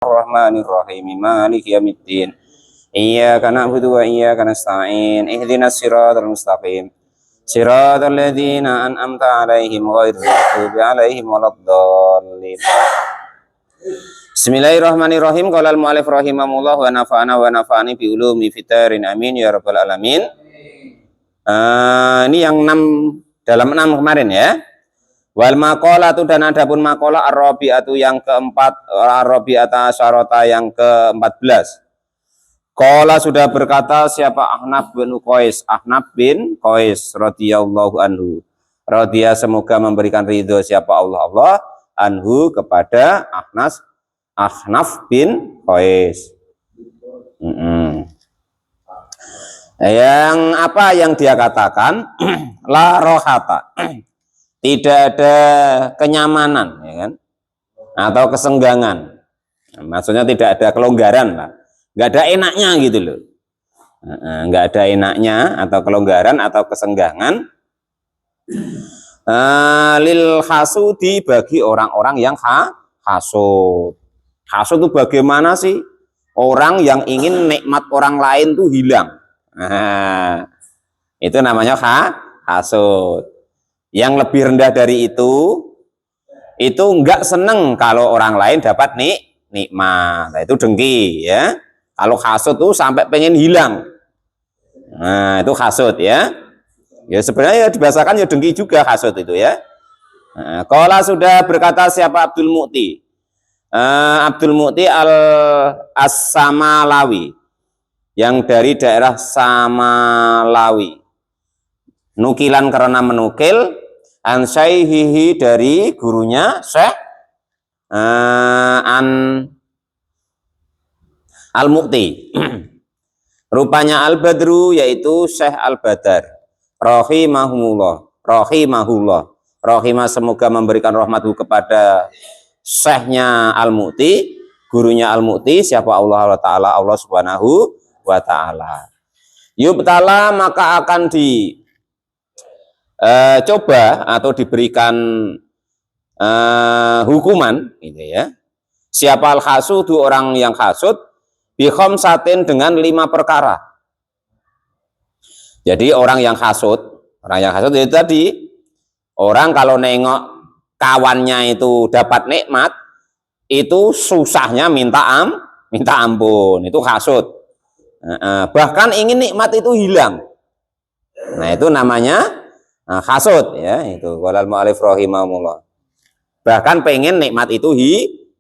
Bismillahirrahmanirrahim. Maliki yaumiddin. Iyyaka na'budu wa iyyaka nasta'in. Ihdinas siratal mustaqim. Siratal ladzina an'amta 'alaihim ghairil maghdubi 'alaihim waladdallin. Bismillahirrahmanirrahim. Qala al-mu'allif rahimahullah wa nafa'ani bi ulumi fitarin amin ya rabbal alamin. Ini yang 6 dalam 6 kemarin ya. Wal maqalatu dan adapun maqalah ar-rabi'atu yang keempat, ar-rabi'ata syarata yang ke-14. Qala sudah berkata siapa Ahnaf bin Qais, Ahnaf bin Qais radhiyallahu anhu. Radhiya semoga memberikan ridho siapa Allah anhu kepada Ahnaf bin Qais. Yang apa yang dia katakan? La rohata. Tidak ada kenyamanan, ya kan? Atau kesenggangan. Maksudnya tidak ada kelonggaran lah. Nggak ada enaknya gitu loh. Nggak ada enaknya atau kelonggaran atau kesenggangan. Lil hasudi bagi orang-orang yang hasud. Hasud itu bagaimana sih? Orang yang ingin nikmat orang lain tuh hilang. Itu namanya hasud. Yang lebih rendah dari itu enggak seneng kalau orang lain dapat nikmat. Nah, itu dengki ya. Kalau hasud tuh sampai pengen hilang. Nah, itu hasud ya. Ya sebenarnya dibahasakan ya dengki juga hasud itu ya. Qala sudah berkata siapa Abdul Mu'ti. Abdul Mu'ti As-Samalawi yang dari daerah Samalawi. Nukilan karena menukil an syaihihi dari gurunya Syekh Al-Mu'ti. Rupanya Al-Badru yaitu Syekh Al-Badar rahimahullah. Rahimah semoga memberikan rahmatu kepada Syekhnya Al-Mu'ti, gurunya Al-Mu'ti siapa Allah Ta'ala, Allah Subhanahu wa Ta'ala. Yubtala maka akan coba atau diberikan hukuman gitu ya. Siapa al-hasudu orang yang hasud bi khamsatin dengan 5 perkara. Jadi orang yang hasud itu tadi orang kalau nengok kawannya itu dapat nikmat itu susahnya minta ampun, itu hasud. Bahkan ingin nikmat itu hilang. Nah, itu namanya hasud ya, itu walal mu'alif rahimahullah. Bahkan pengen nikmat itu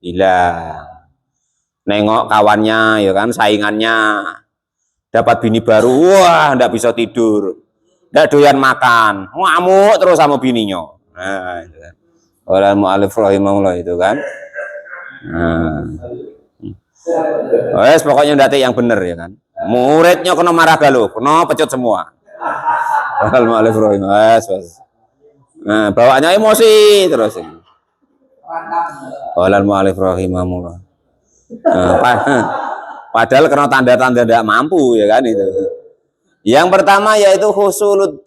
hilang. Nengok kawannya ya kan, saingannya dapat bini baru, wah ndak bisa tidur, ndak doyan makan, ngamuk terus sama bininya. Nah, itu kan. Walal mu'alif rahimahullah itu kan. Wes pokoknya ndate yang bener ya kan. Muridnya kena marah galuh, kena pecut semua. Walal mu'alif rahimahullah. Nah, bawaannya emosi terus. Walal mu'alif rahimahullah. Padahal karena tanda-tanda tidak mampu ya kan itu. Yang pertama yaitu husulud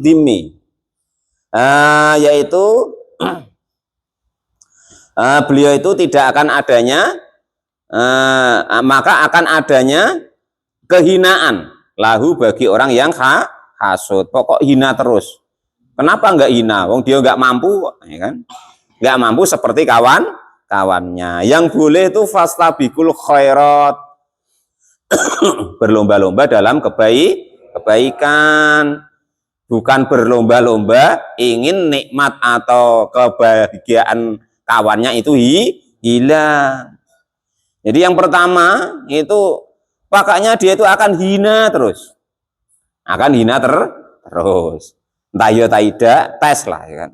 dimmi. Yaitu beliau itu tidak akan adanya maka akan adanya kehinaan lahu bagi orang yang hasud. Pokok hina terus. Kenapa enggak hina? Wong dia enggak mampu, ya kan? Enggak mampu seperti kawannya. Yang boleh itu fastabikul khairat. Berlomba-lomba dalam kebaikan. Bukan berlomba-lomba ingin nikmat atau kebahagiaan kawannya itu hilang. Jadi yang pertama itu pakainya dia itu akan hina terus. Akan hina terus. Entah ya tidak, tes lah ya kan.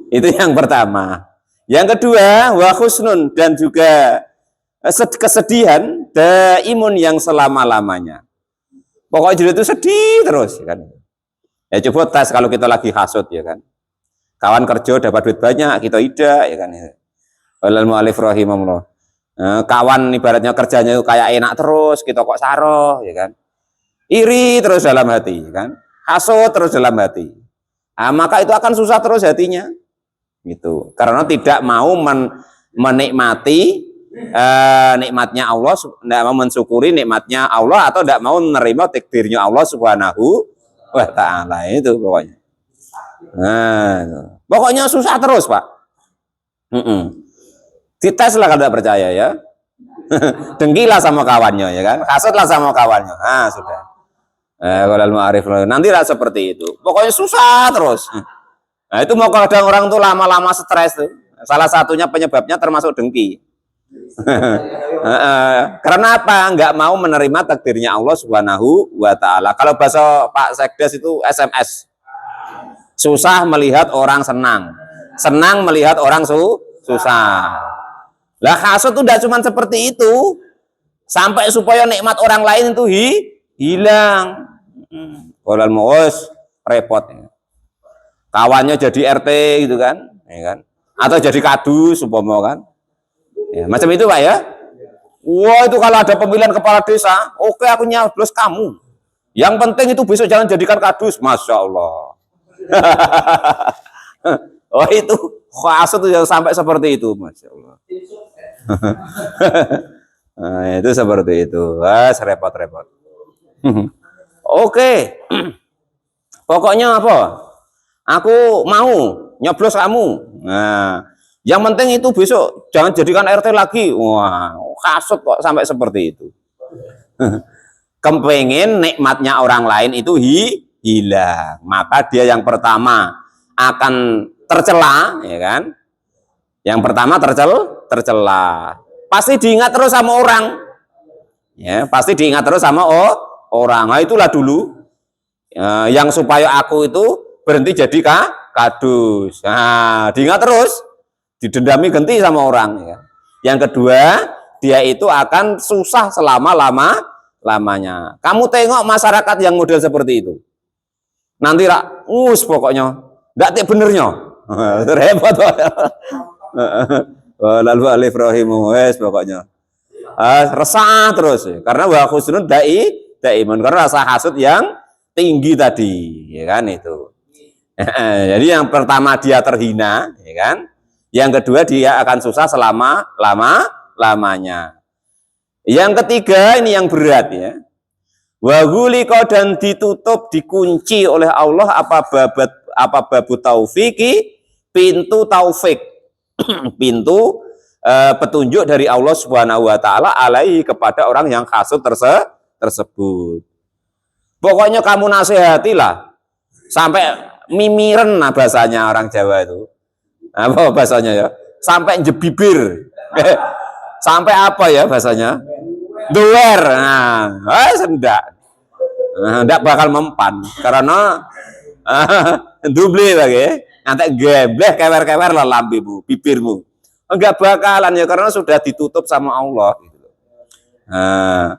Itu yang pertama. Yang kedua, wa khusnun dan juga kesedihan daimun yang selama-lamanya. Pokoknya itu sedih terus ya kan. Ya coba tes kalau kita lagi hasud ya kan. Kawan kerja dapat duit banyak, kita tidak ya kan. Walal mu'alif rahimahullah. Kawan ibaratnya kerjanya itu kayak enak terus, kita kok saroh ya kan. Iri terus dalam hati kan, hasud terus dalam hati. Maka itu akan susah terus hatinya Gitu. Karena tidak mau menikmati nikmatnya Allah, tidak mau mensyukuri nikmatnya Allah, atau tidak mau menerima takdirnya Allah Subhanahu wa Ta'ala. Itu pokoknya. Nah, pokoknya susah terus, Pak. Dites lah kalau tidak percaya ya. Dengkilah sama kawannya ya kan, kasutlah sama kawannya. Ah sudah. Kalau ma'arif nanti lah seperti itu. Pokoknya susah terus. Nah itu mau kadang orang tuh lama-lama stres tuh. Salah satunya penyebabnya termasuk dengki. Karena apa? Enggak mau menerima takdirnya Allah Subhanahu wa Ta'ala. Kalau bahasa Pak Sekdes itu SMS. Susah melihat orang senang, senang melihat orang susah. Lah hasud itu tidak cuma seperti itu, sampai supaya nikmat orang lain itu hilang. Kalau mau repot. Kawannya jadi RT gitu kan, ya kan? Atau jadi kadus umpama kan. Ya, macam itu Pak ya. Wah itu kalau ada pemilihan kepala desa, oke aku nyoblos kamu. Yang penting itu besok jangan jadikan kadus, masya Allah. Oh itu hasud itu sampai seperti itu, masya Allah. Nah, itu seperti itu, repot-repot. Oke, pokoknya apa? Aku mau nyoblos kamu. Nah, yang penting itu besok jangan jadikan RT lagi. Wah, hasud kok sampai seperti itu. Kepengen nikmatnya orang lain itu hilang, maka dia yang pertama akan tercela, ya kan? Yang pertama tercela. Pasti diingat terus sama orang, ya pasti diingat terus sama orang. Nah itulah dulu yang supaya aku itu berhenti jadi kadus. Nah diingat terus, didendami ganti sama orang. Ya. Yang kedua, dia itu akan susah selama-lamanya. Kamu tengok masyarakat yang model seperti itu. Nanti pokoknya enggak tiap benernya. Repot. Lalu alif rahimu pokoknya. Resah terus karena wa khusnun daimun, karena rasa hasud yang tinggi tadi, ya kan itu. Jadi yang pertama dia terhina, ya kan? Yang kedua dia akan susah selama-lamanya. Yang ketiga ini yang berat ya. Wa ghuliqa, dan ditutup, dikunci oleh Allah apa babu taufiki, pintu taufik, pintu petunjuk dari Allah Subhanahu wa Ta'ala alaihi, kepada orang yang hasud tersebut. Pokoknya kamu nasihatilah sampai mimiren, nah bahasanya orang Jawa itu. Apa bahasanya ya? Sampai jebibir. Sampai apa ya bahasanya? Duer. Nah, enggak bakal mempan karena duble lagi. Nanti gebleh kewer-kewer lah lambimu, bibirmu. Enggak bakalan ya, karena sudah ditutup sama Allah. Nah,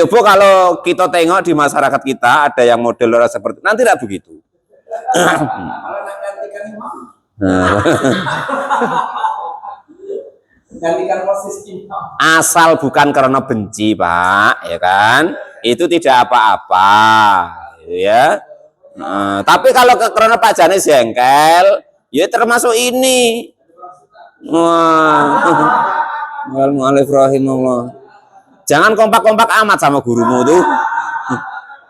coba kalau kita tengok di masyarakat kita ada yang model orang seperti nanti tidak begitu. Asal bukan karena benci Pak, ya kan? Itu tidak apa-apa, ya. Tapi kalau karena Pak Janis jengkel, ya termasuk ini. Alif rahimahullah. Jangan kompak-kompak amat sama gurumu tuh.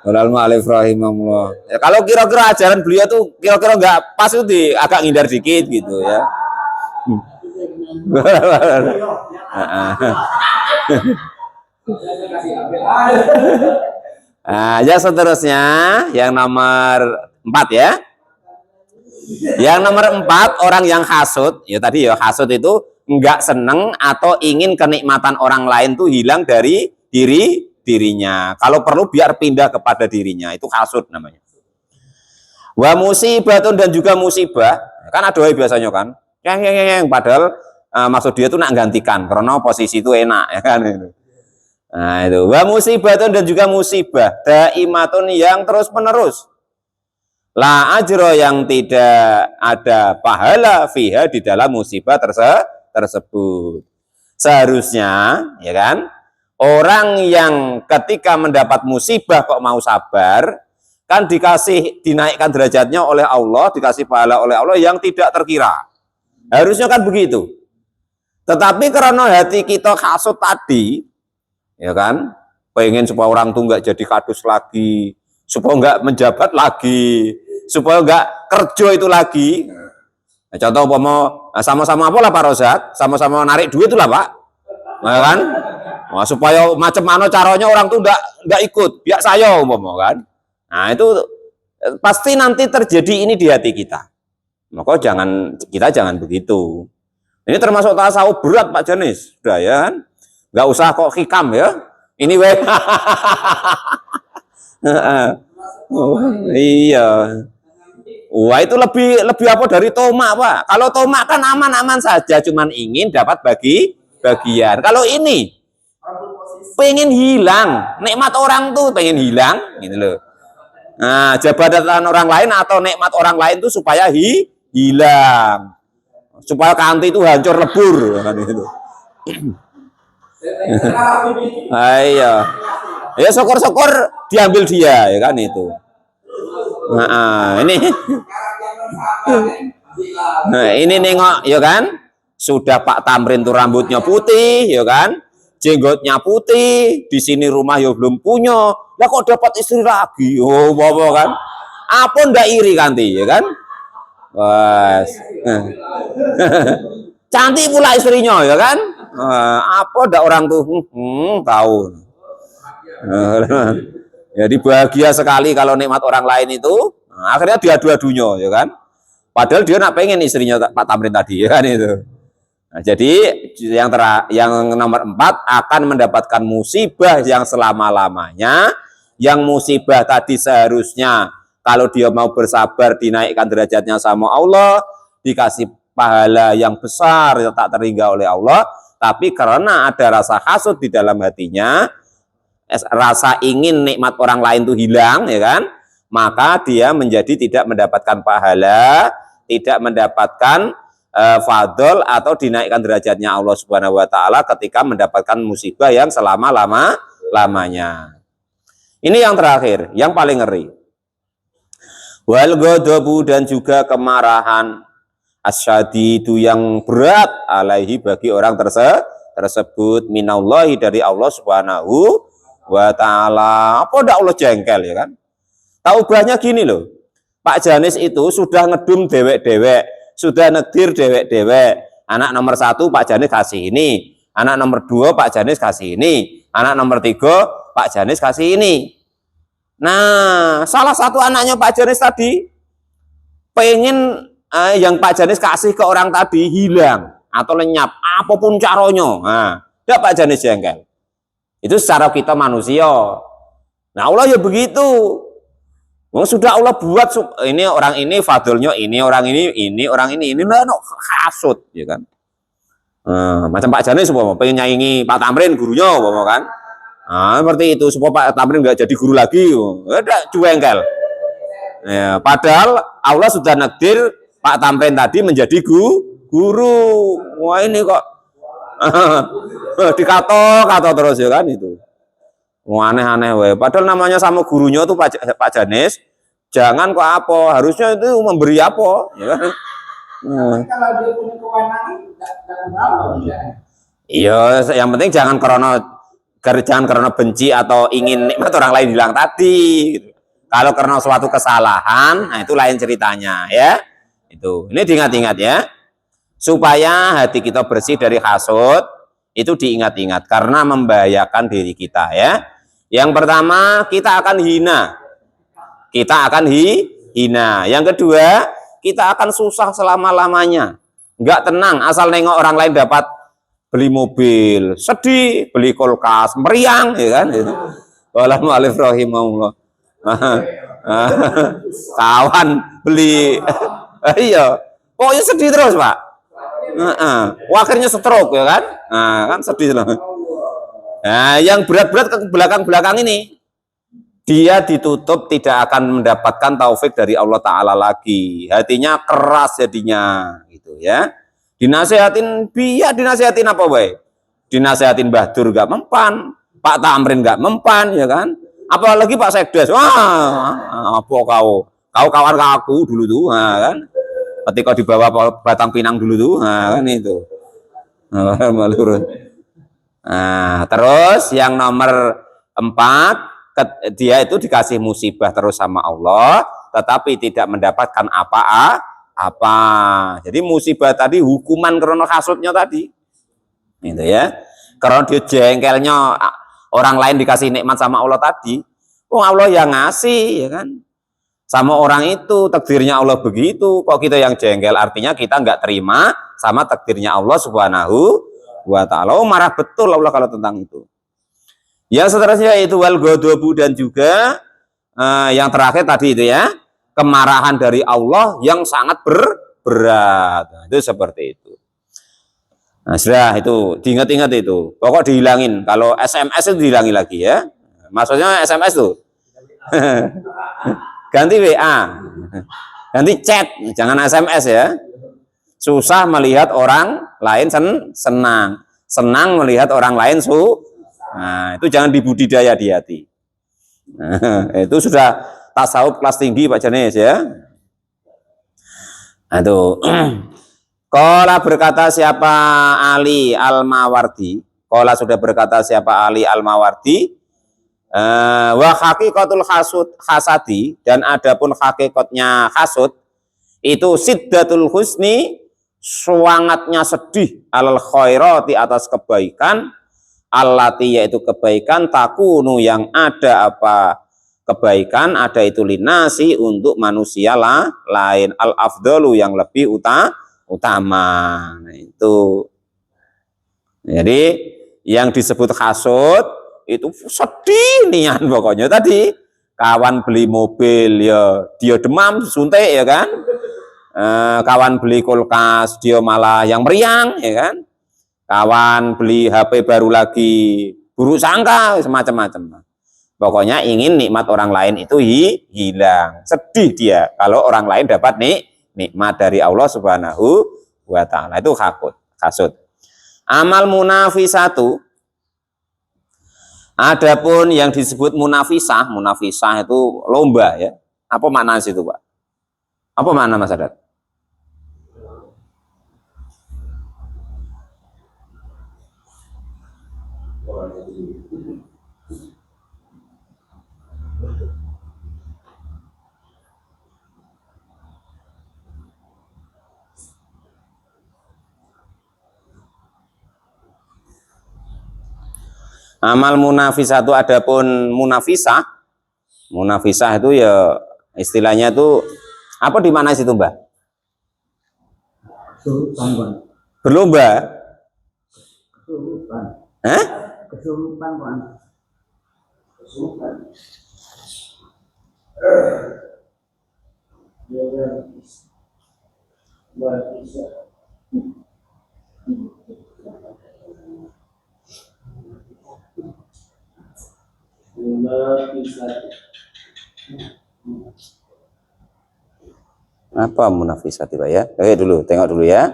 Alif rahimahullah. Ya, kalau kira-kira ajaran beliau tuh kira-kira nggak pas itu agak ngindar dikit gitu ya. Nah, ya seterusnya yang nomor 4 ya. Yang nomor 4, orang yang hasud, ya tadi ya, hasud itu enggak seneng atau ingin kenikmatan orang lain tuh hilang dari dirinya. Kalau perlu biar pindah kepada dirinya, itu hasud namanya. Wa musibatun, dan juga musibah. Kan ada biasanya kan. Yang padahal maksud dia tuh nak gantikan karena posisi itu enak ya kan itu. Nah itu wa musibatun, dan juga musibah daimatun, yang terus menerus. La ajro, yang tidak ada pahala fiha, di dalam musibah tersebut. Seharusnya ya kan, orang yang ketika mendapat musibah kok mau sabar, kan dinaikkan derajatnya oleh Allah, dikasih pahala oleh Allah yang tidak terkira. Harusnya kan begitu. Tetapi karena hati kita hasut tadi, ya kan, pengen supaya orang tuh nggak jadi kadus lagi, supaya nggak menjabat lagi, supaya nggak kerja itu lagi. Nah, contoh sama-sama apa lah Pak Rozak, sama-sama narik duit itu lah Pak, ya kan? Nah, supaya macam mana caranya orang tuh nggak ikut, biar saya kan. Nah itu pasti nanti terjadi ini di hati kita. Maka kita jangan begitu. Ini termasuk tasawuf berat Pak Janis, sudah ya kan? Nggak usah kok hikam ya. Ini weh. Iya. Wah itu lebih apa dari tomak Pak. Kalau tomak kan aman-aman saja, cuman ingin dapat bagian. Kalau ini pengen hilang, nikmat orang tuh pengen hilang, gitu loh. Nah, jabatan orang lain atau nikmat orang lain tuh supaya hilang. Supaya kanti itu hancur lebur kan itu. Ayo. Ya syukur-syukur diambil dia ya kan itu. Nah, ini nengok ya kan. Sudah Pak Tamrin tuh rambutnya putih ya kan. Jenggotnya putih, di sini rumah ya belum punya. Lah kok dapat istri lagi? Oh, bapak kan. Apa ndak iri kanti ya kan? Wes. Cantik pula istrinya ya kan? Apa ndak orang tuh tahu. Jadi bahagia sekali kalau nikmat orang lain itu. Nah, akhirnya diadu-adunya ya kan? Padahal dia nak pengen istrinya Pak Tamrin tadi ya kan itu. Nah, jadi yang nomor 4 akan mendapatkan musibah yang selama-lamanya. Yang musibah tadi seharusnya kalau dia mau bersabar dinaikkan derajatnya sama Allah, dikasih pahala yang besar yang tak terhingga oleh Allah, tapi karena ada rasa hasud di dalam hatinya, rasa ingin nikmat orang lain itu hilang, ya kan? Maka dia menjadi tidak mendapatkan pahala, tidak mendapatkan fadl atau dinaikkan derajatnya Allah Subhanahu wa taala ketika mendapatkan musibah yang selama-lamanya. Ini yang terakhir, yang paling ngeri. Wal ghadabu, dan juga kemarahan asyadidu yang berat alaihi bagi orang tersebut minallahi dari Allah Subhanahu wa taala. Apa ndak Allah jengkel ya kan? Taubahnya gini loh. Pak Janis itu sudah ngedum dewek-dewek, sudah negdir dewek-dewek. Anak nomor 1 Pak Janis kasih ini, anak nomor 2 Pak Janis kasih ini, anak nomor 3 Pak Janis kasih ini. Nah, salah satu anaknya Pak Janis tadi pengen yang Pak Janis kasih ke orang tadi hilang atau lenyap, apapun caranya. Nah, tidak Pak Janis jengkel. Itu secara kita manusia. Nah, Allah ya begitu. Sudah Allah buat ini orang ini fadlnya ini, orang ini orang ini hasut, ya kan? Macam Pak Janis pengen nyaingi Pak Tamrin gurunya, kan? Nah, seperti itu supaya Pak Tamrin nggak jadi guru lagi, ada jengkel. Ya, padahal Allah sudah nakdir Pak Tamrin tadi menjadi guru. Wah ini kok dikato terus ya kan itu. Wah, aneh-aneh. Padahal namanya sama gurunya tuh Pak Janis. Jangan kok apa, harusnya itu memberi apa, ya kan? Kalau dia punya kewenangan, iya, yang penting jangan karena benci atau ingin nikmat orang lain hilang tadi. Gitu. Kalau karena suatu kesalahan, nah itu lain ceritanya, ya. Itu, ini diingat-ingat ya, supaya hati kita bersih dari hasud. Itu diingat-ingat karena membahayakan diri kita, ya. Yang pertama, kita akan hina. Yang kedua, kita akan susah selama-lamanya. Enggak tenang, asal nengok orang lain dapat beli mobil, sedih, beli kulkas, meriang, ya kan? Walau alif rahimahullah. Kawan beli, iya, pokoknya sedih terus Pak. Akhirnya stroke, ya kan? Nah, kan sedih lah. Nah, yang berat-berat ke belakang-belakang ini, dia ditutup tidak akan mendapatkan taufik dari Allah Ta'ala lagi. Hatinya keras jadinya. Gitu ya. Dinasehatin, dinasehatin apa baik? Dinasehatin Mbah Dur gak mempan. Pak Tamrin gak mempan, ya kan? Apalagi Pak Sekdes. Wah, apa kau? Kau kawan aku dulu tuh, nah, kan? ketika di bawah batang pinang dulu tuh, nah, kan itu. Nah, terus yang nomor 4, dia itu dikasih musibah terus sama Allah, tetapi tidak mendapatkan apa. Jadi musibah tadi hukuman karena hasutnya tadi, gitu ya. Karena dia jengkelnya orang lain dikasih nikmat sama Allah tadi, Allah yang ngasih, ya kan? Sama orang itu takdirnya Allah begitu, kok kita yang jengkel, artinya kita nggak terima sama takdirnya Allah Subhanahu wa ta'ala. Marah betul Allah kalau tentang itu. Yang seterusnya itu wal ghadabu, dan juga yang terakhir tadi itu ya, kemarahan dari Allah yang sangat berat. Nah, itu seperti itu. Nah, sudah itu diingat-ingat itu. Pokok dihilangin. Kalau SMS itu dihilangi lagi ya. Maksudnya SMS tuh. Ganti WA. Ganti chat, jangan SMS ya. Susah melihat orang lain senang. Senang melihat orang lain Nah, itu jangan dibudidaya di hati. Nah, itu sudah tasawuf kelas tinggi Pak Janes ya. Nah, itu. Qala berkata siapa Ali Al-Mawardi. Qala sudah berkata siapa Ali Al-Mawardi. Wa haqiqatul hasadi, dan adapun hakikatnya hasud itu siddatul husni, sangatnya sedih, alal khairati atas kebaikan, allati yaitu kebaikan, takunu yang ada apa kebaikan, ada itu linasi untuk manusia lain, al afdalu yang lebih utama. Nah, itu jadi yang disebut hasud itu sedih nian pokoknya tadi. Kawan beli mobil ya dia demam suntik ya kan, kawan beli kulkas dia malah yang meriang ya kan, kawan beli HP baru lagi buruk sangka, semacam-macam. Pokoknya ingin nikmat orang lain itu hilang, sedih dia kalau orang lain dapat nikmat dari Allah Subhanahu wa ta'ala. Itu hasud. Amal munafisatu, adapun yang disebut munafisah itu lomba ya. Apa makna itu Pak? Apa makna Mas Adat? Amal munafisah itu, adapun munafisah itu ya istilahnya itu apa di mana situ Mbak? Berlomba? Hah? Apa munafisat Pak ya? Oke dulu, tengok dulu ya.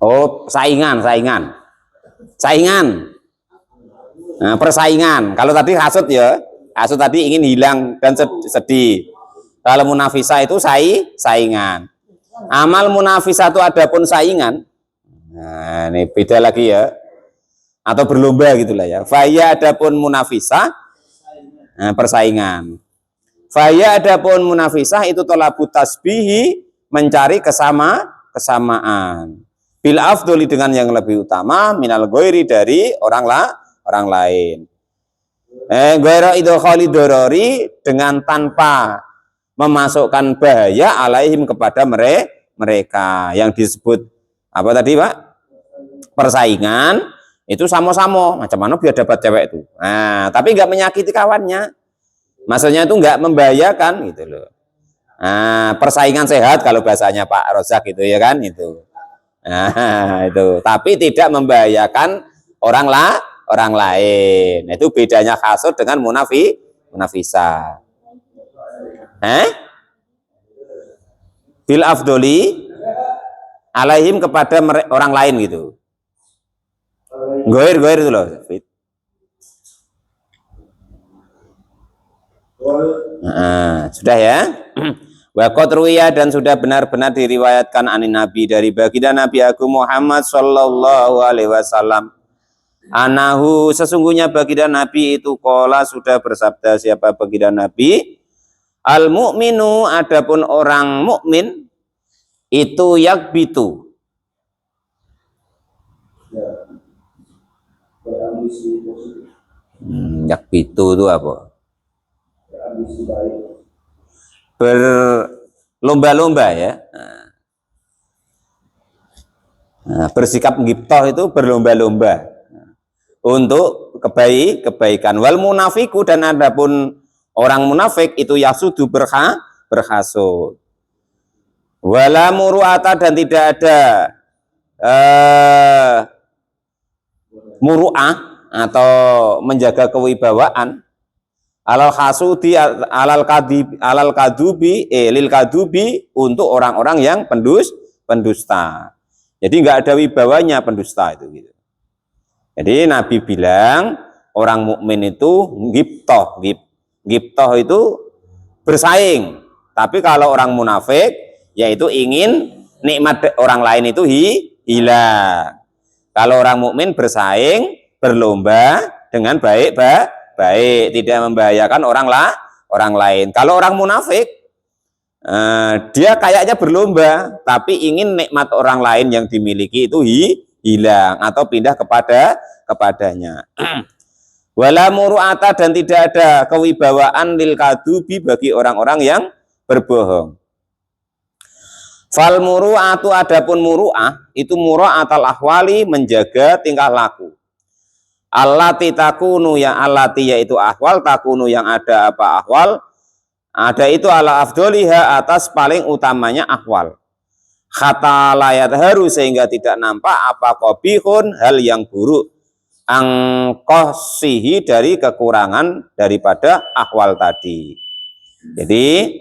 Oh, saingan. Nah, persaingan. Kalau tadi hasud ya, hasud tadi ingin hilang dan sedih. Kalau munafisah itu saingan. Amal munafisah itu adapun saingan. Nah, ini beda lagi ya. Atau berlomba gitulah ya. Faya adapun munafisah, nah, persaingan. Faya adapun munafisah itu tolabut tasbihi, mencari kesamaan. Bil afdoli dengan yang lebih utama, minal ghairi dari orang lain. Ghaira idkhali dorori, dengan tanpa memasukkan bahaya alaihim kepada mereka. Yang disebut apa tadi Pak? Persaingan itu sama-sama macam mana biar dapat cewek itu. Nah, tapi nggak menyakiti kawannya. Maksudnya itu nggak membahayakan gitu loh. Nah, persaingan sehat kalau bahasanya Pak Rozak gitu ya kan itu. Nah, itu. Tapi tidak membahayakan orang lain. Itu bedanya hasud dengan munafisah. Bil afdoli, alaihim kepada orang lain gitu. Goir itu loh. Nah, sudah ya. Wa qad ruwiya dan sudah benar-benar diriwayatkan anin Nabi dari baginda Nabi Agung Muhammad sallallahu alaihi wasallam. Anahu sesungguhnya baginda Nabi itu qala sudah bersabda siapa baginda Nabi? Al mu'minu adapun orang mukmin itu yakbitu. Yakbitu itu apa? Berlomba-lomba ya. Nah, bersikap ngiptoh itu berlomba-lomba untuk kebaikan. Wal munafiku dan adapun orang munafik itu yasudu berhasud. Wala muru'ata dan tidak ada muru'ah atau menjaga kewibawaan alal hasudi alal kadubi lil kadubi untuk orang-orang yang pendusta. Jadi nggak ada wibawanya pendusta itu gitu. Jadi Nabi bilang orang mukmin itu ngiptoh itu bersaing. Tapi kalau orang munafik yaitu ingin nikmat orang lain itu hilang. Kalau orang mukmin bersaing, berlomba dengan baik, tidak membahayakan orang lain. Kalau orang munafik dia kayaknya berlomba, tapi ingin nikmat orang lain yang dimiliki itu hilang atau pindah kepadanya. Wala muru'ata dan tidak ada kewibawaan lil kadubi bagi orang-orang yang berbohong. Fal muru'atu adapun muru'ah itu muru'atal ahwali menjaga tingkah laku. Allati takunu yang allati yaitu ahwal takunu yang ada apa ahwal ada itu ala afdoliha atas paling utamanya ahwal. Kata layat haru sehingga tidak nampak apa qabihun hal yang buruk angkosihi dari kekurangan daripada ahwal tadi. Jadi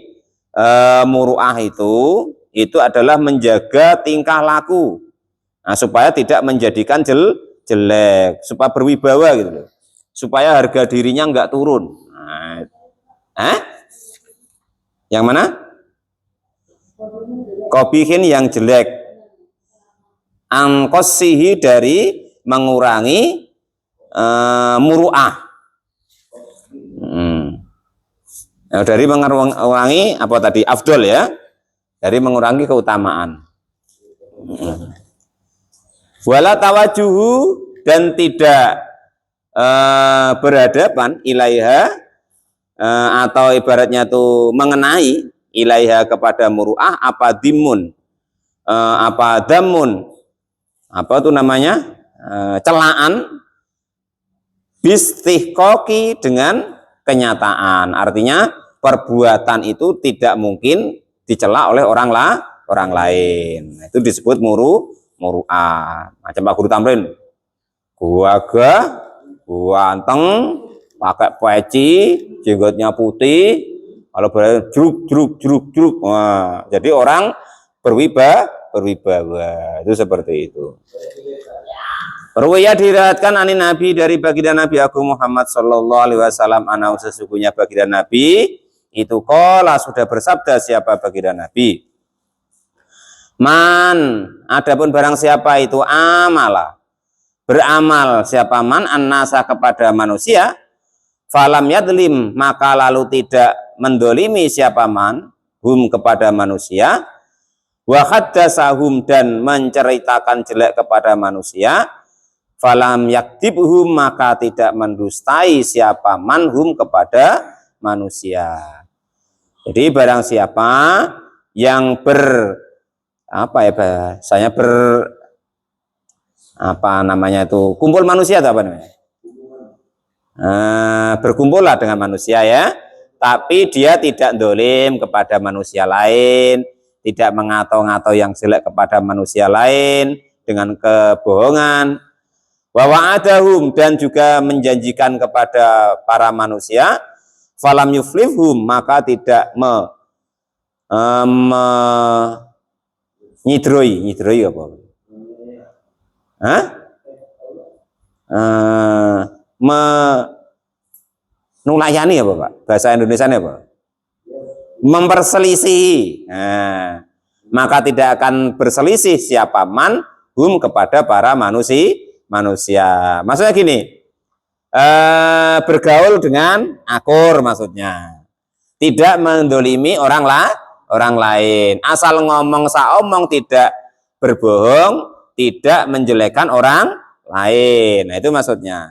muru'ah itu adalah menjaga tingkah laku. Nah, supaya tidak menjadikan jelek, supaya berwibawa gitu loh. Supaya harga dirinya enggak turun. Nah, yang mana? Qabihin yang jelek. Angkosihi dari mengurangi muru'ah. Nah, dari mengurangi apa tadi? Afdol ya. Dari mengurangi keutamaan. Wala tawajuhu dan tidak berhadapan ilaiha atau ibaratnya tuh mengenai ilaiha kepada muru'ah apa dimun apa damun apa itu namanya celaan bistihqaqi dengan kenyataan. Artinya perbuatan itu tidak mungkin dicela oleh orang lain. Itu disebut muru'ah. Macam Pak Guru Tamrin. Gua anteng, pakai peci, jenggotnya putih, kalau jeruk. Wah, jadi orang berwibawa. Itu seperti itu. Ruwiyah diriwayatkan ani Nabi dari baginda Nabi Agung Muhammad sallallahu alaihi wasallam ana sesungguhnya baginda Nabi itu qala sudah bersabda siapa baginda Nabi. Man adapun barang siapa itu amala beramal siapa man annasa kepada manusia falam yadlim maka lalu tidak mendolimi siapa man hum kepada manusia wa haddasahum dan menceritakan jelek kepada manusia falam yakdibhum maka tidak mendustai siapa manhum kepada manusia. Jadi barang siapa yang kumpul manusia atau apa namanya? Berkumpullah dengan manusia ya, tapi dia tidak dolim kepada manusia lain, tidak mengato-ngato yang jelek kepada manusia lain dengan kebohongan. Wa wa'adahum dan juga menjanjikan kepada para manusia falam yuflihum maka tidak Nyidroi apa? Hah? Nulayani apa Pak? Bahasa Indonesianya apa? Memperselisihi. Nah, maka tidak akan berselisih siapa man hum kepada para manusia. Maksudnya gini, bergaul dengan akur maksudnya. Tidak mendolimi orang lain. Asal ngomong saomong, tidak berbohong, tidak menjelekkan orang lain. Nah, itu maksudnya.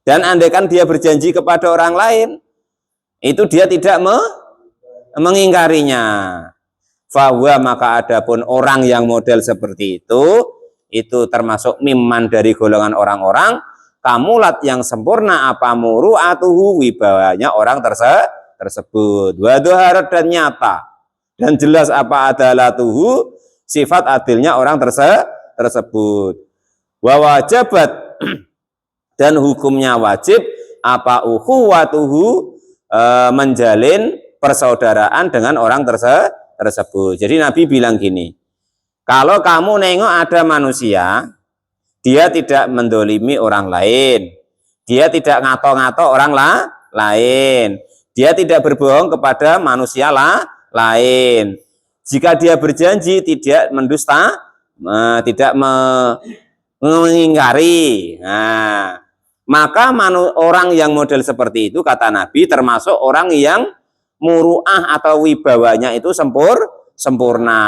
Dan andaikan dia berjanji kepada orang lain, itu dia tidak mengingkarinya. Fahuwa, maka adapun orang yang model seperti itu termasuk mimman dari golongan orang-orang kamulat yang sempurna apa muru'atuhu, wibawanya orang tersebut. Waduharat, dan nyata dan jelas apa adalah tuhu, sifat adilnya orang tersebut. Wawajabat, dan hukumnya wajib apa ukhuwatuhu, menjalin persaudaraan dengan orang tersebut. Jadi Nabi bilang gini, kalau kamu nengok ada manusia, dia tidak mendolimi orang lain, dia tidak ngato-ngato orang lain, dia tidak berbohong kepada manusia lain. Jika dia berjanji tidak mendusta, tidak mengingkari. Nah, maka orang yang model seperti itu, kata Nabi, termasuk orang yang muru'ah atau wibawanya itu sempurna,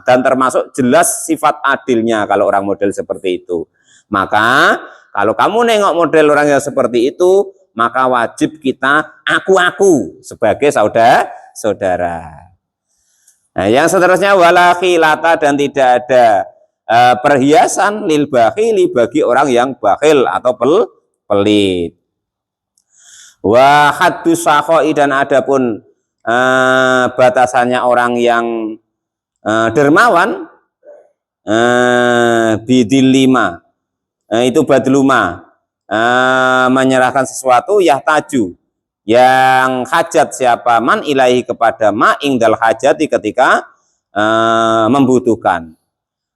dan termasuk jelas sifat adilnya kalau orang model seperti itu. Maka kalau kamu nengok model orang yang seperti itu, maka wajib kita aku sebagai saudara. Nah, yang seterusnya wala khilata, dan tidak ada perhiasan lil bakhili, bagi orang yang bakhil atau pelit. Wa haddus sakhoi, dan adapun batasannya orang yang dermawan, bidilima, itu badluma, menyerahkan sesuatu, yahtaju, yang hajat siapa man ilahi kepada ma ingdal hajati, ketika membutuhkan.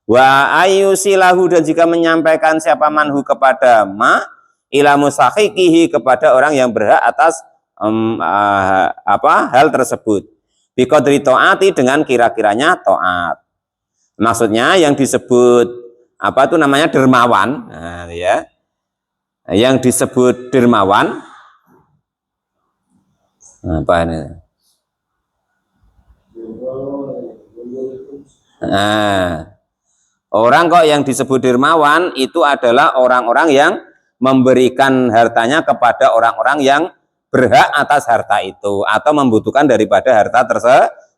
Wa ayusilahu, dan jika menyampaikan siapa manhu kepada ma ila musahikihi, kepada orang yang berhak atas hal tersebut, biqadri taati, dengan kira-kiranya taat. Maksudnya yang disebut apa itu namanya dermawan, nah, ya. Yang disebut dermawan apa ini? Nah, orang kok yang disebut dermawan itu adalah orang-orang yang memberikan hartanya kepada orang-orang yang berhak atas harta itu atau membutuhkan daripada harta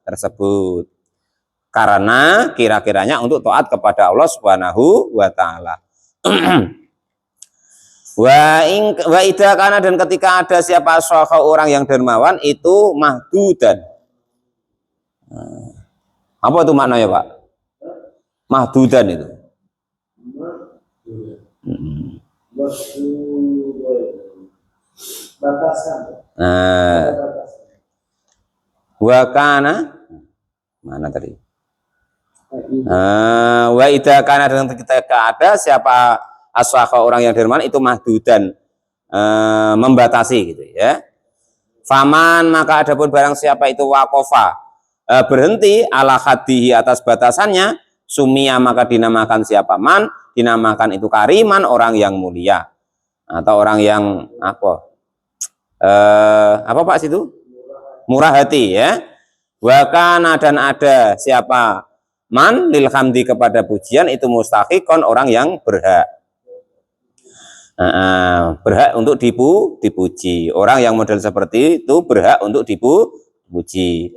tersebut, karena kira-kiranya untuk taat kepada Allah Subhanahu wa taala. Wa idza kana, dan ketika ada siapa sahha orang yang dermawan itu mahdudan. Apa itu maknanya, Pak? Mahdudan itu. Batasan. Wa kana mana tadi? Wa idza kana, dan ketika ada siapa aswaqa orang yang dermawan itu mahdudan, membatasi gitu ya. Faman, maka adapun barang siapa itu waqafa, berhenti ala hadihi, atas batasannya, sumia, maka dinamakan siapa man, dinamakan itu kariman, orang yang mulia atau orang yang apa Pak situ? Murah hati ya. Wa kana, dan ada siapa man lil hamdi, kepada pujian itu mustahiqon, orang yang berhak. Berhak untuk dipuji. Orang yang model seperti itu berhak untuk dipuji.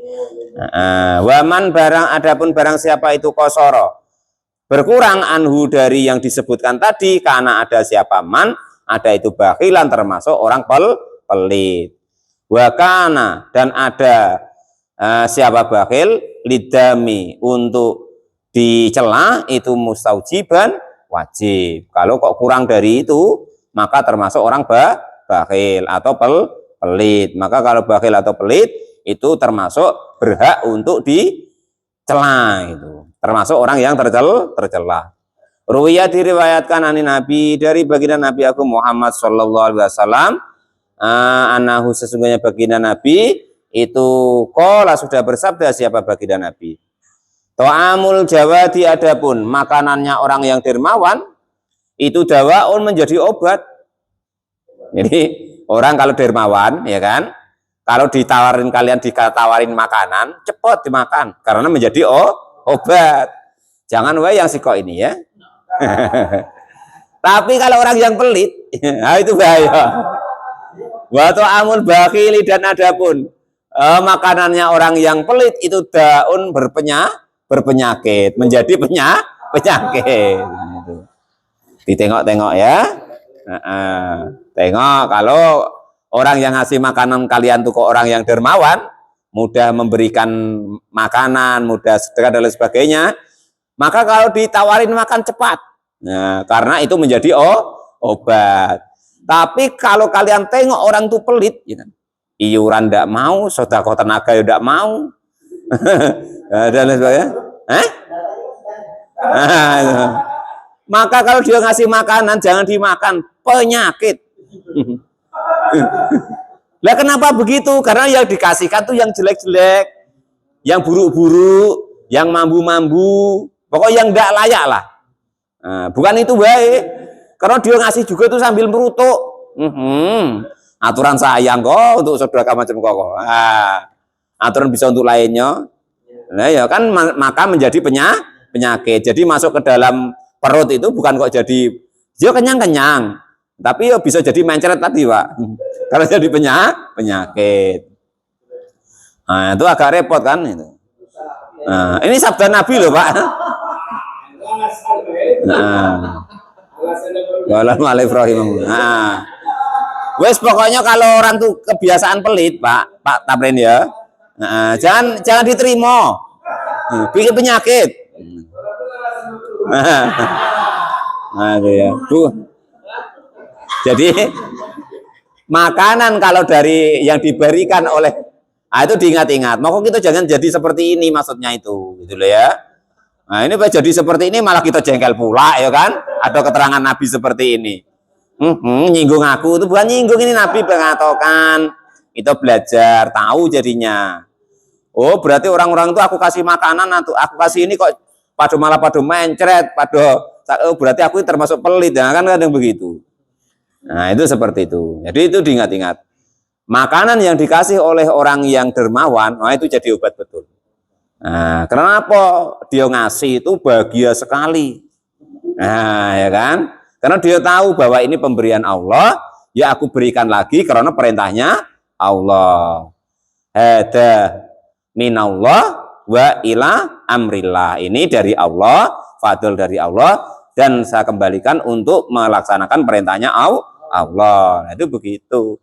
Waman, barang adapun barang siapa itu kosoro, berkurang anhu dari yang disebutkan tadi, karena ada siapa man, ada itu bakhilan, termasuk orang pelit. Wakana, dan ada siapa bakhil, lidami, untuk dicela itu mustaujiban, wajib. Kalau kok kurang dari itu, maka termasuk orang bakhil atau pelit. Maka kalau bakhil atau pelit itu termasuk berhak untuk dicela itu. termasuk orang yang tercela. Ruwiyah diriwayatkan ani Nabi dari baginda Nabi Agung Muhammad sallallahu alaihi wasallam, anahu sesungguhnya baginda Nabi itu qala sudah bersabda siapa baginda Nabi. Ta'amul jawadi adapun makanannya orang yang dermawan itu dawaun menjadi obat. Jadi orang kalau dermawan ya kan, kalau ditawarin makanan cepat dimakan karena menjadi obat. Jangan yang sikok ini ya. Tapi kalau orang yang pelit, nah itu bahaya. Wa ta'amul bakhili dan adapun makanannya orang yang pelit itu daun berpenyakit, menjadi penyakit. Ditengok-tengok ya. Tengok kalau orang yang ngasih makanan kalian tuh kok orang yang dermawan, mudah memberikan makanan, mudah sedekah dan lain sebagainya, maka kalau ditawarin makan cepat. Nah, karena itu menjadi obat. Tapi kalau kalian tengok orang tuh pelit, ya kan? Iuran tidak mau, sedekah tenaga tidak mau, dan lain sebagainya. Maka kalau dia ngasih makanan jangan dimakan, penyakit. Lah kenapa begitu? Karena yang dikasihkan tuh yang jelek-jelek, yang buruk-buruk, yang mambu-mambu, pokoknya yang tidak layak lah. Nah, bukan itu baik. Karena dia ngasih juga tuh sambil merutuk. Aturan sayang kok untuk saudara macam kok. Aturan bisa untuk lainnya. Nah ya kan maka menjadi penyakit. Jadi masuk ke dalam perut itu bukan kok jadi dia kenyang-kenyang, tapi ya bisa jadi mencret tadi Pak. Kalau jadi penyakit. Nah itu agak repot kan itu. Nah ini sabda Nabi loh Pak. Wes pokoknya kalau orang tuh kebiasaan pelit Pak Tamrin ya. Jangan diterima. Bikin penyakit. Nah, itu ya. Jadi makanan kalau dari yang diberikan oleh itu diingat-ingat. Maka kita jangan jadi seperti ini maksudnya itu, gitu loh ya. Nah, ini jadi seperti ini malah kita jengkel pula ya kan? Ada keterangan Nabi seperti ini. Nyinggung aku itu bukan nyinggung, ini Nabi mengatakan kita belajar tahu jadinya. Oh, berarti orang-orang itu aku kasih makanan atau aku kasih ini kok pada mencret, berarti aku termasuk pelit, ya kan kadang begitu. Nah itu seperti itu. Jadi itu diingat-ingat. Makanan yang dikasih oleh orang yang dermawan, nah itu jadi obat betul. Nah kenapa dia ngasih itu bahagia sekali? Nah ya kan? Karena dia tahu bahwa ini pemberian Allah, ya aku berikan lagi karena perintahnya Allah. Hada minallah wa ila amrillah. Ini dari Allah, fadl dari Allah, dan saya kembalikan untuk melaksanakan perintahnya Allah. Nah, itu begitu.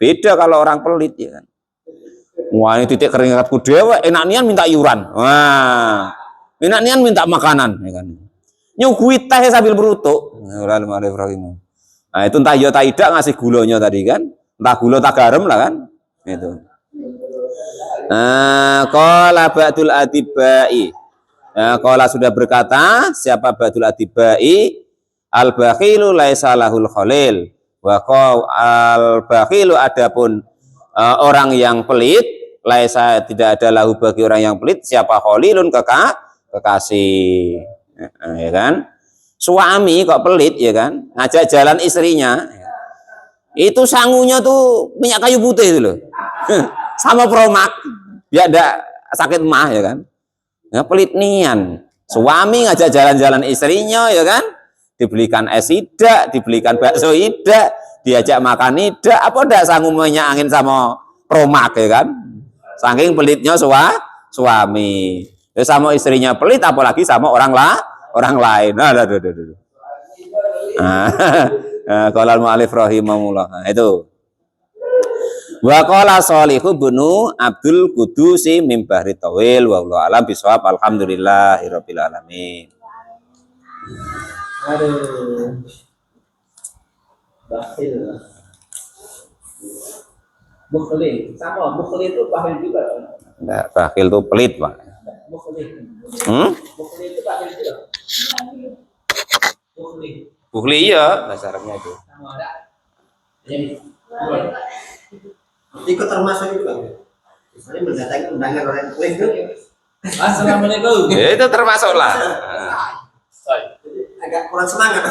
Beda kalau orang pelit ya kan. Wah, ini titik keringatku dewa, enak nian minta iuran. Wah, enak nian minta makanan ya kan. Nyugui teh sambil berutuk. Nah, itu entah ya tak tidak ngasih gulanya tadi kan. Entah gula tak garam lah kan. Itu. Qala ba'dul atibai. Qala sudah berkata siapa ba'dul atibai, al bakhilu laisa lahul khalil. Wa al bakhilu adapun orang yang pelit, laisa tidak ada lahu bagi orang yang pelit siapa khalilun kekasih. Ya kan? Suami kok pelit ya kan? Ngajak jalan istrinya. Itu sangunya tuh minyak kayu putih itu loh. Sama promak, biar ada sakit mah ya kan. Ya, pelit nian. Suami ngajak jalan-jalan istrinya ya kan. Dibelikan es tidak, dibelikan bakso tidak, diajak makan tidak, apa ndak sanggup minyak angin sama promak ya kan. Saking pelitnya suami. Ya, sama istrinya pelit apalagi sama orang lain. Qala al-mu'allif rahimahullah. Nah, itu. Wa qala Shalihu bunu Abdul Qudusi min bahri tawil wa wallahu alam bisawab alhamdulillahirabbil alamin. Aduh. Bakhil. Bukhli. Sama bukhli itu bakhil juga. Enggak, bakhil itu pelit, Pak. Hmm? Bukhli ya bahasa Arabnya itu. Ikut termasuk itu kan? Misalnya mendatangi undangan orang lain itu. Assalamualaikum. Ya, itu termasuk lah. Agak kurang semangat.